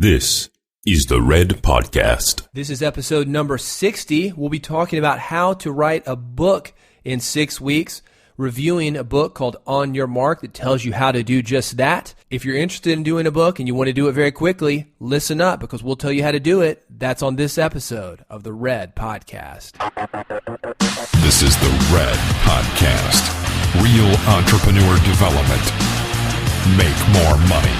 This is the Red Podcast. This is episode number 60. We'll be talking about how to write a book in 6 weeks, reviewing a book called On Your Mark that tells you how to do just that. If you're interested in doing a book and you want to do it very quickly, listen up because we'll tell you how to do it. That's on this episode of the Red Podcast. This is the Red Podcast. Real entrepreneur development. Make more money.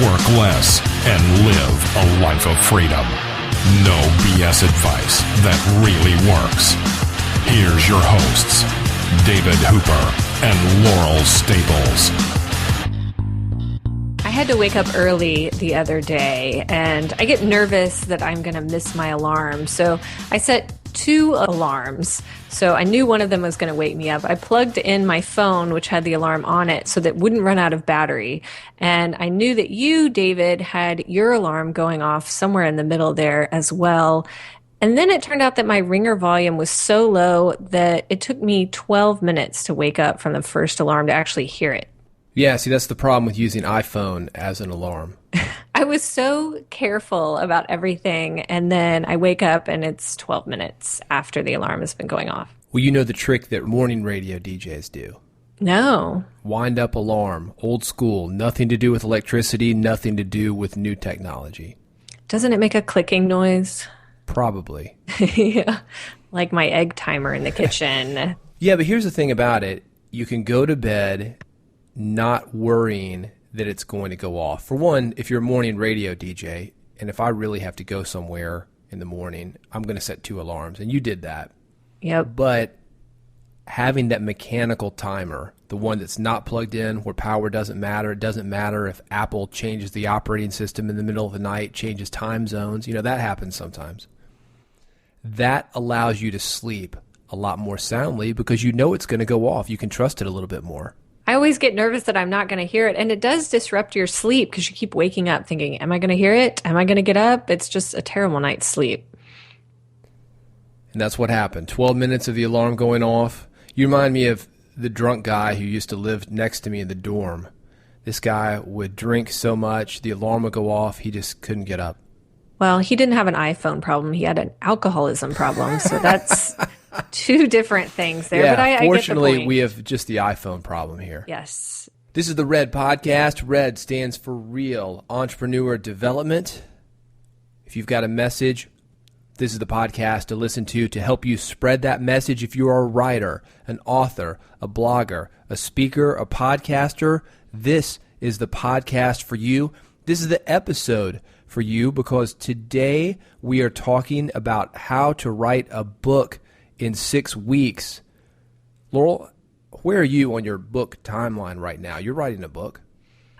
Work less and live a life of freedom. No BS advice that really works. Here's your hosts, David Hooper and Laurel Staples. I had to wake up early the other day, and I get nervous that I'm going to miss my alarm. So I set 2 alarms. So I knew one of them was going to wake me up. I plugged in my phone, which had the alarm on it, so that it wouldn't run out of battery. And I knew that you, David, had your alarm going off somewhere in the middle there as well. And then it turned out that my ringer volume was so low that it took me 12 minutes to wake up from the first alarm to actually hear it. Yeah, see, that's the problem with using iPhone as an alarm. I was so careful about everything, and then I wake up and it's 12 minutes after the alarm has been going off. Well, you know the trick that morning radio DJs do. No. Wind up alarm, old school, nothing to do with electricity, nothing to do with new technology. Doesn't it make a clicking noise? Probably. Yeah, like my egg timer in the kitchen. Yeah, but here's the thing about it. You can go to bed not worrying that it's going to go off. For one, if you're a morning radio DJ, and if I really have to go somewhere in the morning, I'm going to set 2 alarms, and you did that. Yep. But having that mechanical timer, the one that's not plugged in, where power doesn't matter, it doesn't matter if Apple changes the operating system in the middle of the night, changes time zones, that happens sometimes. That allows you to sleep a lot more soundly because you know it's going to go off. You can trust it a little bit more. I always get nervous that I'm not going to hear it. And it does disrupt your sleep because you keep waking up thinking, am I going to hear it? Am I going to get up? It's just a terrible night's sleep. And that's what happened. 12 minutes of the alarm going off. You remind me of the drunk guy who used to live next to me in the dorm. This guy would drink so much, the alarm would go off, he just couldn't get up. Well, he didn't have an iPhone problem. He had an alcoholism problem. So that's 2 different things there. Yeah, but I fortunately, get the point. we have just the iPhone problem here. Yes. This is the Red Podcast. Red stands for Real Entrepreneur Development. If you've got a message, this is the podcast to listen to help you spread that message. If you are a writer, an author, a blogger, a speaker, a podcaster, this is the podcast for you. This is the episode for you because today we are talking about how to write a book in 6 weeks. Laurel, where are you on your book timeline right now? You're writing a book.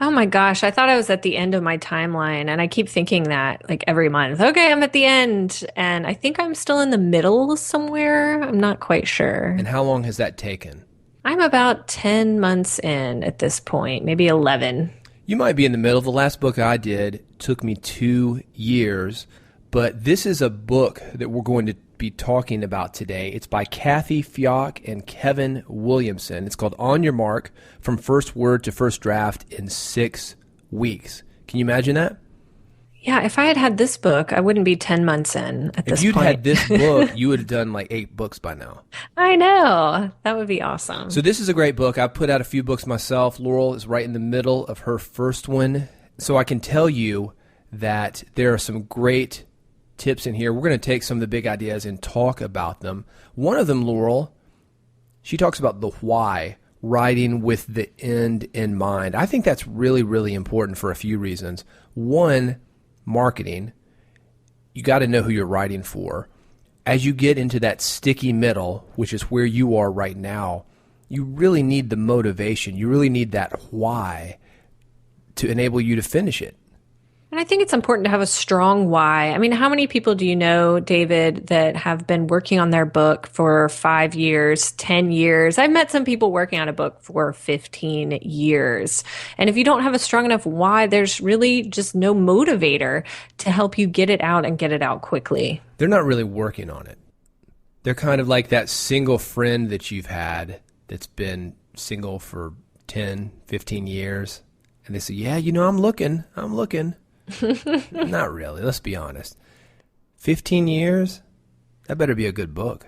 Oh my gosh, I thought I was at the end of my timeline, and I keep thinking that like every month. Okay, I'm at the end, and I think I'm still in the middle somewhere. I'm not quite sure. And how long has that taken? I'm about 10 months in at this point, maybe 11. You might be in the middle. The last book I did took me 2 years, but this is a book that we're going to be talking about today. It's by Kathy Fioc and Kevin Williamson. It's called On Your Mark, From First Word to First Draft in 6 weeks. Can you imagine that? Yeah, if I had had this book, I wouldn't be 10 months in at this point. If you'd had this book, you would have done like 8 books by now. I know. That would be awesome. So this is a great book. I've put out a few books myself. Laurel is right in the middle of her first one. So I can tell you that there are some great tips in here. We're going to take some of the big ideas and talk about them. One of them, Laurel, she talks about the why, writing with the end in mind. I think that's really, really important for a few reasons. One, marketing. You got to know who you're writing for. As you get into that sticky middle, which is where you are right now, you really need the motivation. You really need that why to enable you to finish it. And I think it's important to have a strong why. I mean, how many people do you know, David, that have been working on their book for 5 years, 10 years? I've met some people working on a book for 15 years. And if you don't have a strong enough why, there's really just no motivator to help you get it out and get it out quickly. They're not really working on it. They're kind of like that single friend that you've had that's been single for 10, 15 years. And they say, yeah, I'm looking. Not really. Let's be honest. 15 years? That better be a good book.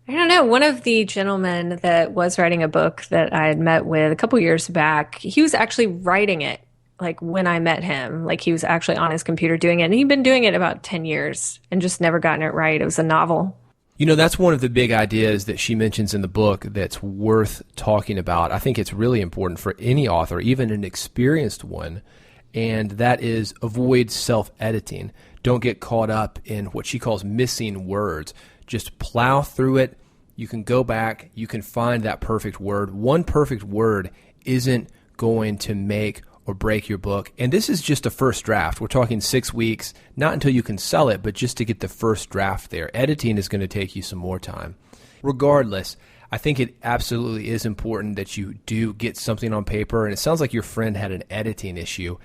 I don't know. One of the gentlemen that was writing a book that I had met with a couple years back, he was actually writing it like when I met him. Like he was actually on his computer doing it. And he'd been doing it about 10 years and just never gotten it right. It was a novel. You know, that's one of the big ideas that she mentions in the book that's worth talking about. I think it's really important for any author, even an experienced one, and that is avoid self-editing. Don't get caught up in what she calls missing words. Just plow through it. You can go back. You can find that perfect word. One perfect word isn't going to make or break your book. And this is just a first draft. We're talking 6 weeks, not until you can sell it, but just to get the first draft there. Editing is going to take you some more time. Regardless, I think it absolutely is important that you do get something on paper. And it sounds like your friend had an editing issue.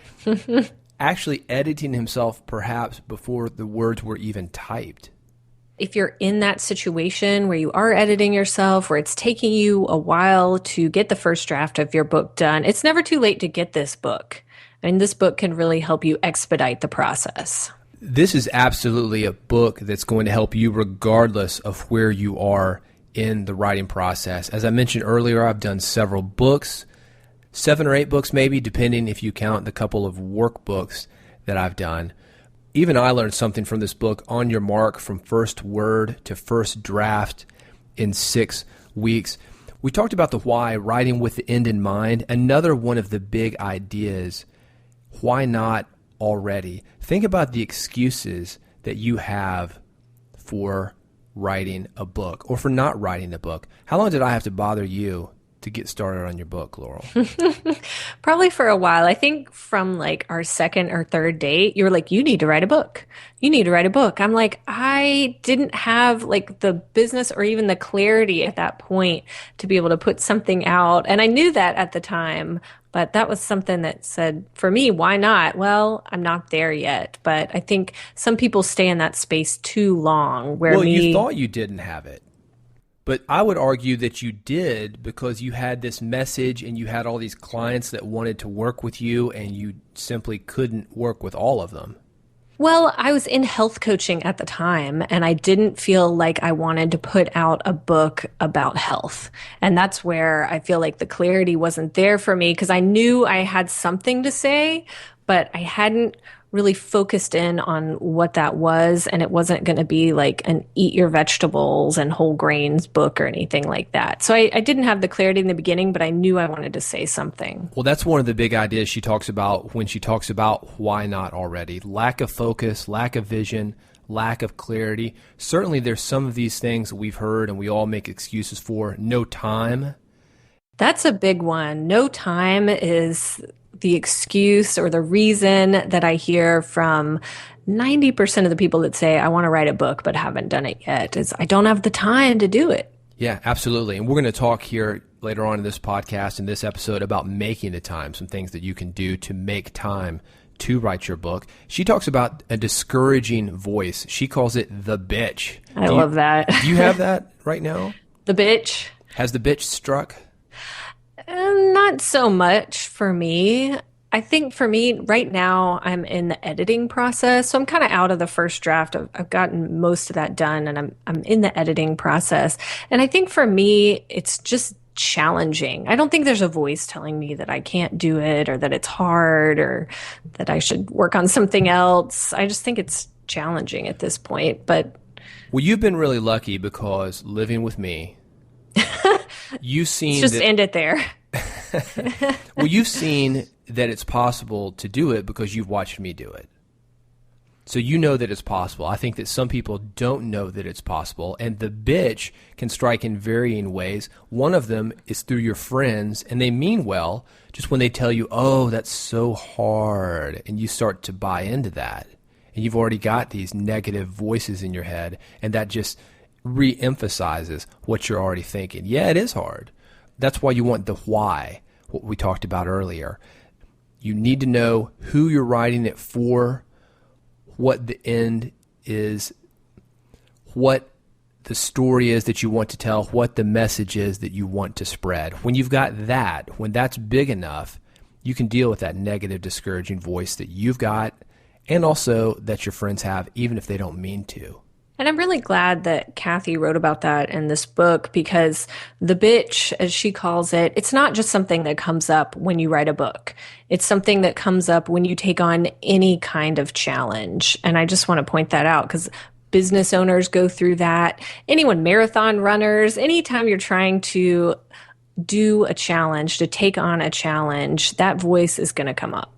Actually editing himself perhaps before the words were even typed. If you're in that situation where you are editing yourself, where it's taking you a while to get the first draft of your book done, it's never too late to get this book. I mean, this book can really help you expedite the process. This is absolutely a book that's going to help you regardless of where you are in the writing process. As I mentioned earlier, I've done several books, 7 or 8 books maybe, depending if you count the couple of workbooks that I've done. Even I learned something from this book, On Your Mark, from first word to first draft in 6 weeks. We talked about the why, writing with the end in mind. Another one of the big ideas, why not already? Think about the excuses that you have for writing a book or for not writing a book. How long did I have to bother you to get started on your book, Laurel? Probably for a while. I think from like our second or third date, you were like, you need to write a book. You need to write a book. I'm like, I didn't have like the business or even the clarity at that point to be able to put something out. And I knew that at the time, but that was something that said, for me, why not? Well, I'm not there yet. But I think some people stay in that space too long where you thought you didn't have it. But I would argue that you did because you had this message and you had all these clients that wanted to work with you and you simply couldn't work with all of them. Well, I was in health coaching at the time and I didn't feel like I wanted to put out a book about health. And that's where I feel like the clarity wasn't there for me because I knew I had something to say, but I hadn't really focused in on what that was, and it wasn't going to be like an eat your vegetables and whole grains book or anything like that. So I didn't have the clarity in the beginning, but I knew I wanted to say something. Well, that's one of the big ideas she talks about when she talks about why not already. Lack of focus, lack of vision, lack of clarity. Certainly there's some of these things that we've heard and we all make excuses for. No time. That's a big one. No time is the excuse or the reason that I hear from 90% of the people that say, I want to write a book but haven't done it yet, is I don't have the time to do it. Yeah, absolutely. And we're going to talk here later on in this podcast, in this episode, about making the time, some things that you can do to make time to write your book. She talks about a discouraging voice. She calls it the bitch. I love that. Do you have that right now? The bitch. Has the bitch struck? Not so much for me. I think for me right now, I'm in the editing process. So I'm kind of out of the first draft. I've gotten most of that done and I'm in the editing process. And I think for me, it's just challenging. I don't think there's a voice telling me that I can't do it or that it's hard or that I should work on something else. I just think it's challenging at this point. But well, you've been really lucky because living with me, you've seen just end it there. Well, you've seen that it's possible to do it because you've watched me do it. So you know that it's possible. I think that some people don't know that it's possible. And the bitch can strike in varying ways. One of them is through your friends, and they mean well, just when they tell you, oh, that's so hard, and you start to buy into that. And you've already got these negative voices in your head, and that just re-emphasizes what you're already thinking. Yeah, it is hard. That's why you want the why, what we talked about earlier. You need to know who you're writing it for, what the end is, what the story is that you want to tell, what the message is that you want to spread. When you've got that, when that's big enough, you can deal with that negative, discouraging voice that you've got and also that your friends have, even if they don't mean to. And I'm really glad that Kathy wrote about that in this book, because the bitch, as she calls it, it's not just something that comes up when you write a book. It's something that comes up when you take on any kind of challenge. And I just want to point that out, because business owners go through that. Anyone, marathon runners, anytime you're trying to do a challenge, to take on a challenge, that voice is going to come up.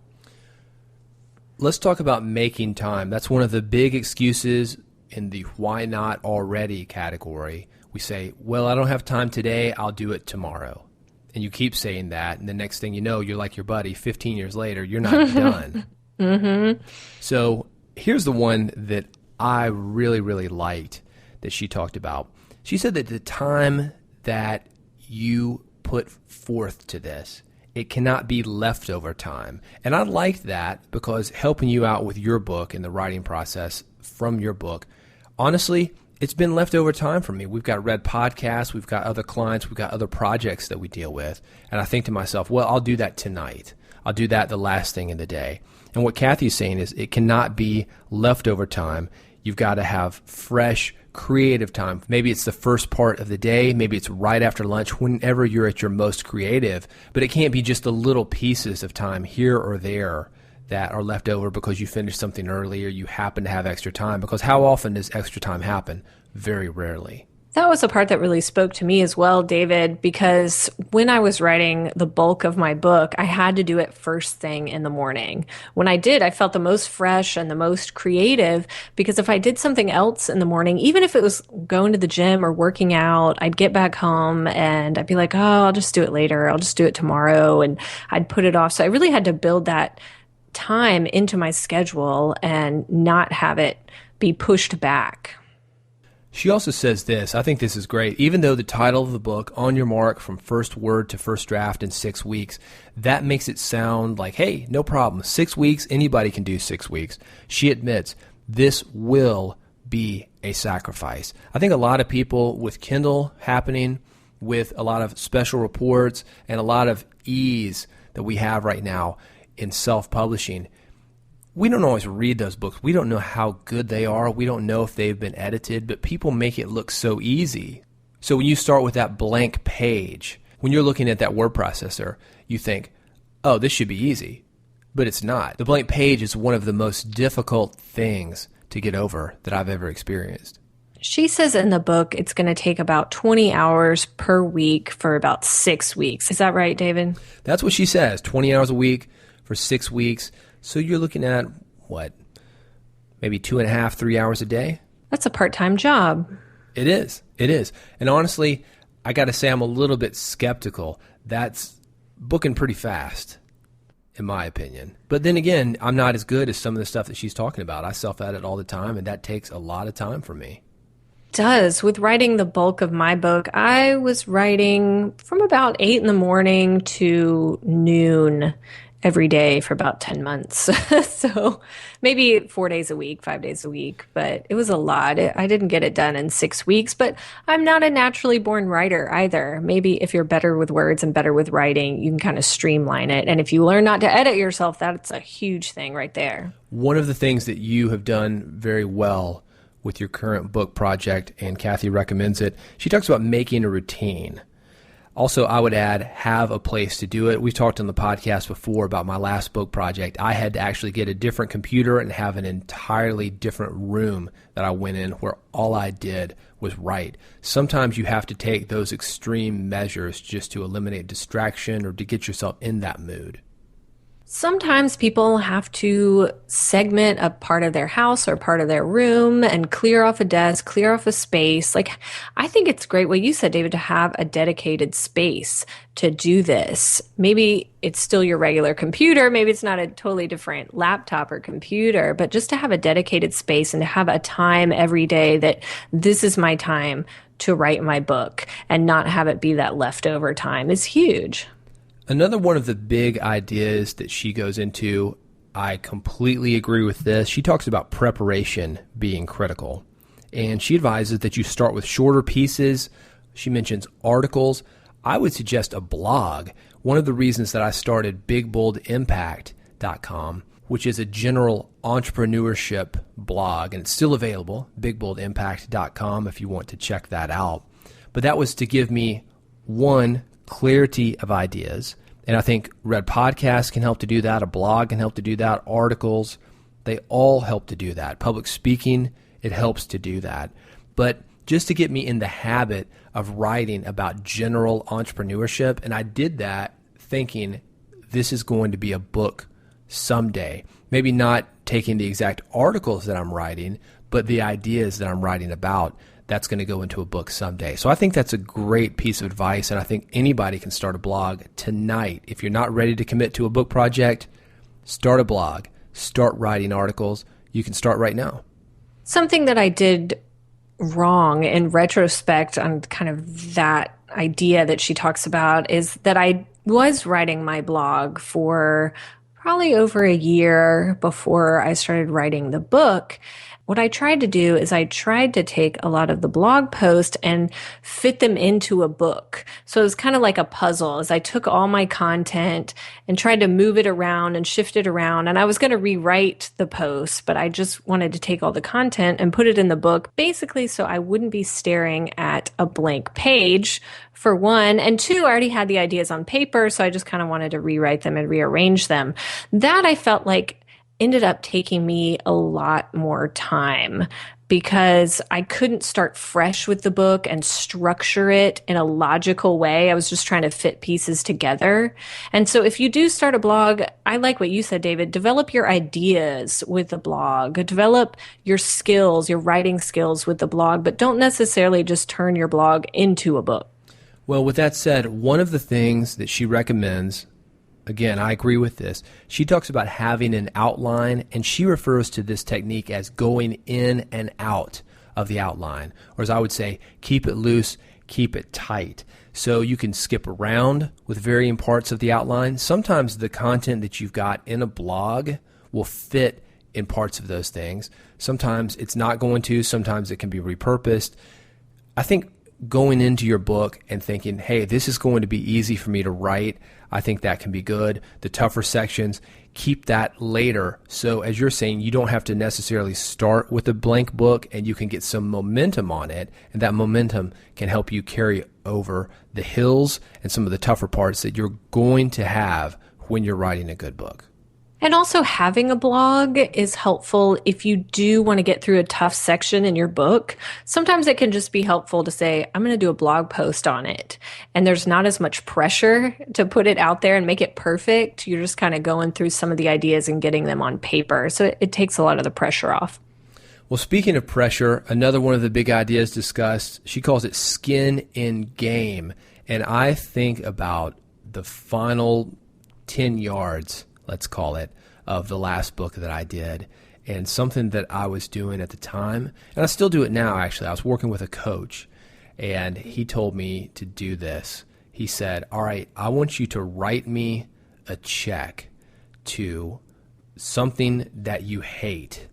Let's talk about making time. That's one of the big excuses in the why not already category. We say, well, I don't have time today, I'll do it tomorrow. And you keep saying that, and the next thing you know, you're like your buddy, 15 years later, you're not done. Mm-hmm. So here's the one that I really, really liked that she talked about. She said that the time that you put forth to this, it cannot be leftover time. And I liked that, because helping you out with your book and the writing process from your book, honestly, it's been leftover time for me. We've got Red Podcasts, we've got other clients, we've got other projects that we deal with. And I think to myself, well, I'll do that tonight. I'll do that the last thing in the day. And what Kathy's saying is it cannot be leftover time. You've got to have fresh, creative time. Maybe it's the first part of the day. Maybe it's right after lunch, whenever you're at your most creative. But it can't be just the little pieces of time here or there that are left over because you finished something early or you happen to have extra time. Because how often does extra time happen? Very rarely. That was the part that really spoke to me as well, David, because when I was writing the bulk of my book, I had to do it first thing in the morning. When I did, I felt the most fresh and the most creative, because if I did something else in the morning, even if it was going to the gym or working out, I'd get back home and I'd be like, oh, I'll just do it later. I'll just do it tomorrow. And I'd put it off. So I really had to build that time into my schedule and not have it be pushed back. She also says this, I think this is great, even though the title of the book, On Your Mark from First Word to First Draft in 6 weeks, that makes it sound like, hey, no problem, 6 weeks, anybody can do 6 weeks. She admits this will be a sacrifice. I think a lot of people with Kindle happening, with a lot of special reports and a lot of ease that we have right now in self-publishing, we don't always read those books. We don't know how good they are. We don't know if they've been edited, but people make it look so easy. So when you start with that blank page, when you're looking at that word processor, you think, oh, this should be easy. But it's not. The blank page is one of the most difficult things to get over that I've ever experienced. She says in the book it's going to take about 20 hours per week for about 6 weeks. Is that right, David? That's what she says, 20 hours a week for 6 weeks. So you're looking at, what, maybe 2.5, 3 hours a day? That's a part-time job. It is. It is. And honestly, I got to say I'm a little bit skeptical. That's booking pretty fast, in my opinion. But then again, I'm not as good as some of the stuff that she's talking about. I self-edit all the time, and that takes a lot of time for me. It does. With writing the bulk of my book, I was writing from about 8 in the morning to noon every day for about 10 months. So maybe 4 days a week, 5 days a week, but it was a lot. I didn't get it done in 6 weeks, but I'm not a naturally born writer either. Maybe if you're better with words and better with writing, you can kind of streamline it. And if you learn not to edit yourself, that's a huge thing right there. One of the things that you have done very well with your current book project, and Kathy recommends it, she talks about making a routine. Also, I would add, have a place to do it. We've talked on the podcast before about my last book project. I had to actually get a different computer and have an entirely different room that I went in where all I did was write. Sometimes you have to take those extreme measures just to eliminate distraction or to get yourself in that mood. Sometimes people have to segment a part of their house or part of their room and clear off a desk, clear off a space. Like, I think it's great what you said, David, to have a dedicated space to do this. Maybe it's still your regular computer. Maybe it's not a totally different laptop or computer, but just to have a dedicated space and to have a time every day that this is my time to write my book and not have it be that leftover time is huge. Another one of the big ideas that she goes into, I completely agree with this. She talks about preparation being critical. And she advises that you start with shorter pieces. She mentions articles. I would suggest a blog. One of the reasons that I started BigBoldImpact.com which is a general entrepreneurship blog, and it's still available, bigboldimpact.com if you want to check that out. But that was to give me, one, clarity of ideas. And I think Red Podcast can help to do that. A blog can help to do that. Articles, they all help to do that. Public speaking, it helps to do that. But just to get me in the habit of writing about general entrepreneurship, and I did that thinking this is going to be a book someday. Maybe not taking the exact articles that I'm writing, but the ideas that I'm writing about, that's going to go into a book someday. So I think that's a great piece of advice, and I think anybody can start a blog tonight. If you're not ready to commit to a book project, start a blog, start writing articles. You can start right now. Something that I did wrong in retrospect on kind of that idea that she talks about is that I was writing my blog for probably over a year before I started writing the book. What I tried to do is I tried to take a lot of the blog posts and fit them into a book. So it was kind of like a puzzle as I took all my content and tried to move it around and shift it around. And I was going to rewrite the posts, but I just wanted to take all the content and put it in the book, basically so I wouldn't be staring at a blank page, for one. And two, I already had the ideas on paper, so I just kind of wanted to rewrite them and rearrange them. That I felt like ended up taking me a lot more time because I couldn't start fresh with the book and structure it in a logical way. I was just trying to fit pieces together. And so if you do start a blog, I like what you said, David, develop your ideas with the blog, develop your skills, your writing skills with the blog, but don't necessarily just turn your blog into a book. Well, with that said, one of the things that she recommends, again, I agree with this. She talks about having an outline, and she refers to this technique as going in and out of the outline. Or as I would say, keep it loose, keep it tight. So you can skip around with varying parts of the outline. Sometimes the content that you've got in a blog will fit in parts of those things. Sometimes it's not going to. Sometimes it can be repurposed. I think going into your book and thinking, hey, this is going to be easy for me to write, I think that can be good. The tougher sections, keep that later. So as you're saying, you don't have to necessarily start with a blank book, and you can get some momentum on it, and that momentum can help you carry over the hills and some of the tougher parts that you're going to have when you're writing a good book. And also having a blog is helpful if you do want to get through a tough section in your book. Sometimes it can just be helpful to say, I'm going to do a blog post on it. And there's not as much pressure to put it out there and make it perfect. You're just kind of going through some of the ideas and getting them on paper. So it takes a lot of the pressure off. Well, speaking of pressure, another one of the big ideas discussed, she calls it skin in game. And I think about the final 10 yards, let's call it, of the last book that I did, and something that I was doing at the time, and I still do it now actually. I was working with a coach, and he told me to do this. He said, all right, I want you to write me a check to something that you hate.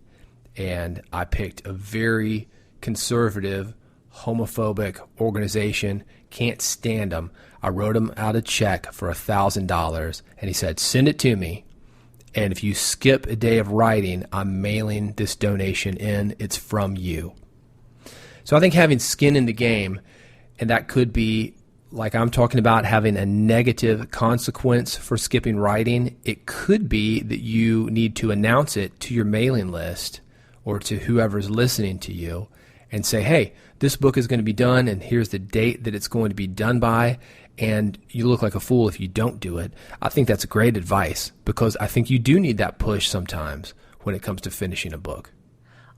And I picked a very conservative, homophobic organization, can't stand them. I wrote him out a check for $1,000, and he said, send it to me. And if you skip a day of writing, I'm mailing this donation in. It's from you. So I think having skin in the game, and that could be, like I'm talking about, having a negative consequence for skipping writing. It could be that you need to announce it to your mailing list or to whoever's listening to you and say, hey, this book is going to be done, and here's the date that it's going to be done by, and you look like a fool if you don't do it. I think that's great advice, because I think you do need that push sometimes when it comes to finishing a book.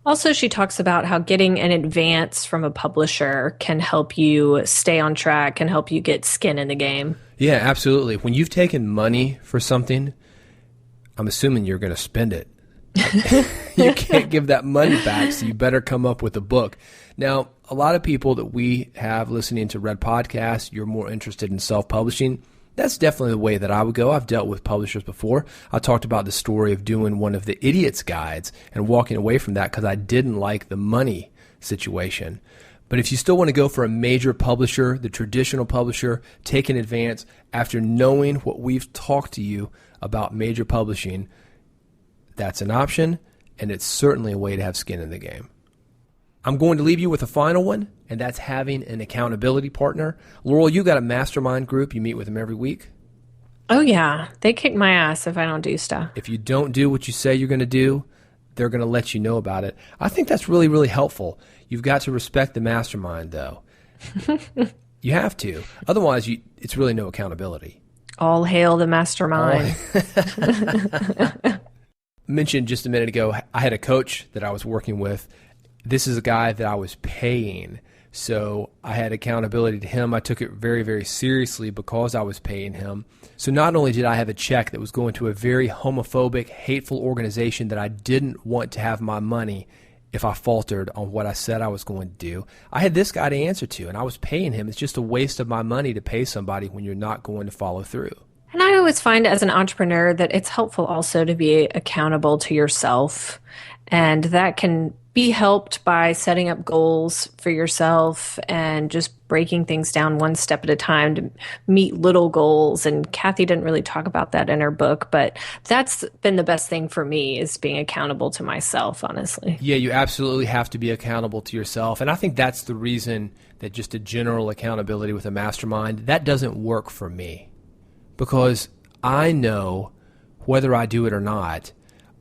Also, she talks about how getting an advance from a publisher can help you stay on track, can help you get skin in the game. Yeah, absolutely. When you've taken money for something, I'm assuming you're going to spend it. You can't give that money back, so you better come up with a book. Now, a lot of people that we have listening to Red Podcast, you're more interested in self-publishing. That's definitely the way that I would go. I've dealt with publishers before. I talked about the story of doing one of the Idiot's Guides and walking away from that because I didn't like the money situation. But if you still want to go for a major publisher, the traditional publisher, take an advance after knowing what we've talked to you about major publishing, that's an option, and it's certainly a way to have skin in the game. I'm going to leave you with a final one, and that's having an accountability partner. Laurel, you got a mastermind group. You meet with them every week. Oh, yeah. They kick my ass if I don't do stuff. If you don't do what you say you're going to do, they're going to let you know about it. I think that's really, really helpful. You've got to respect the mastermind, though. You have to. Otherwise, it's really no accountability. All hail the mastermind. Mentioned just a minute ago, I had a coach that I was working with. This is a guy that I was paying, so I had accountability to him. I took it very, very seriously because I was paying him. So not only did I have a check that was going to a very homophobic, hateful organization that I didn't want to have my money if I faltered on what I said I was going to do, I had this guy to answer to, and I was paying him. It's just a waste of my money to pay somebody when you're not going to follow through. And I always find as an entrepreneur that it's helpful also to be accountable to yourself. And that can be helped by setting up goals for yourself and just breaking things down one step at a time to meet little goals. And Kathy didn't really talk about that in her book, but that's been the best thing for me, is being accountable to myself, honestly. Yeah, you absolutely have to be accountable to yourself. And I think that's the reason that just a general accountability with a mastermind, that doesn't work for me. Because I know whether I do it or not,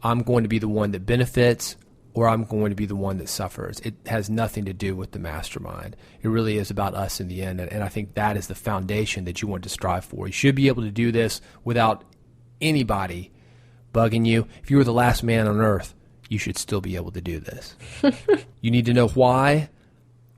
I'm going to be the one that benefits or I'm going to be the one that suffers. It has nothing to do with the mastermind. It really is about us in the end, and I think that is the foundation that you want to strive for. You should be able to do this without anybody bugging you. If you were the last man on earth, you should still be able to do this. You need to know why.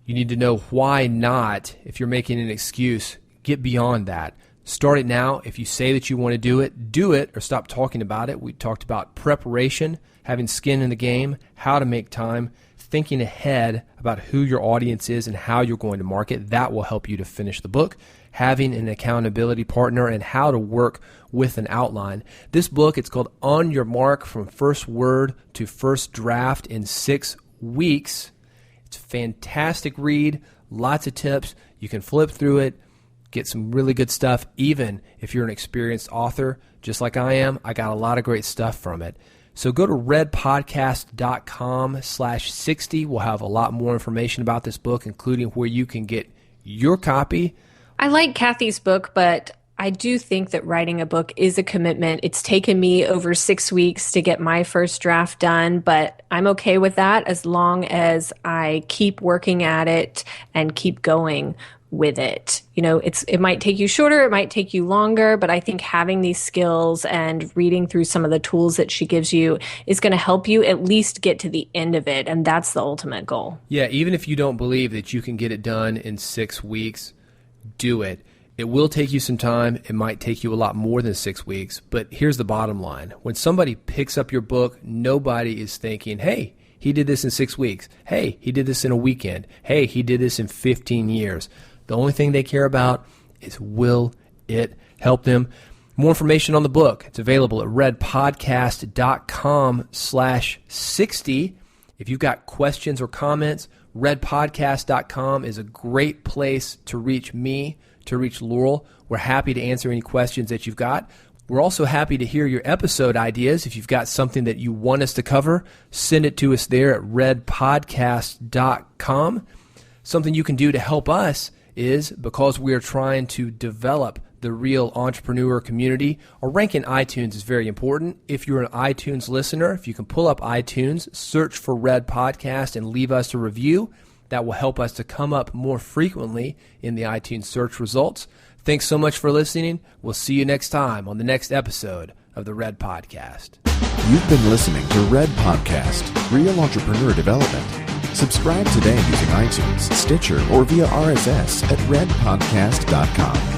You need to know why not. If you're making an excuse, get beyond that. Start it now. If you say that you want to do it or stop talking about it. We talked about preparation, having skin in the game, how to make time, thinking ahead about who your audience is and how you're going to market. That will help you to finish the book. Having an accountability partner and how to work with an outline. This book, it's called On Your Mark, From First Word to First Draft in 6 weeks. It's a fantastic read, lots of tips. You can flip through it, get some really good stuff. Even if you're an experienced author, just like I am, I got a lot of great stuff from it. So go to redpodcast.com/60. We'll have a lot more information about this book, including where you can get your copy. I like Kathy's book, but I do think that writing a book is a commitment. It's taken me over 6 weeks to get my first draft done, but I'm okay with that as long as I keep working at it and keep going with it. You know, it might take you shorter, it might take you longer, but I think having these skills and reading through some of the tools that she gives you is going to help you at least get to the end of it, and that's the ultimate goal. Yeah, even if you don't believe that you can get it done in 6 weeks, do it. It will take you some time. It might take you a lot more than 6 weeks, but here's the bottom line. When somebody picks up your book, nobody is thinking, hey, he did this in 6 weeks. Hey, he did this in a weekend. Hey, he did this in 15 years. The only thing they care about is, will it help them? More information on the book. It's available at redpodcast.com/60. If you've got questions or comments, redpodcast.com is a great place to reach me, to reach Laurel. We're happy to answer any questions that you've got. We're also happy to hear your episode ideas. If you've got something that you want us to cover, send it to us there at redpodcast.com. Something you can do to help us is, because we are trying to develop the real entrepreneur community, our rank in iTunes is very important. If you're an iTunes listener, if you can pull up iTunes, search for Red Podcast and leave us a review, that will help us to come up more frequently in the iTunes search results. Thanks so much for listening. We'll see you next time on the next episode of the Red Podcast. You've been listening to Red Podcast, Real Entrepreneur Development. Subscribe today using iTunes, Stitcher, or via RSS at redpodcast.com.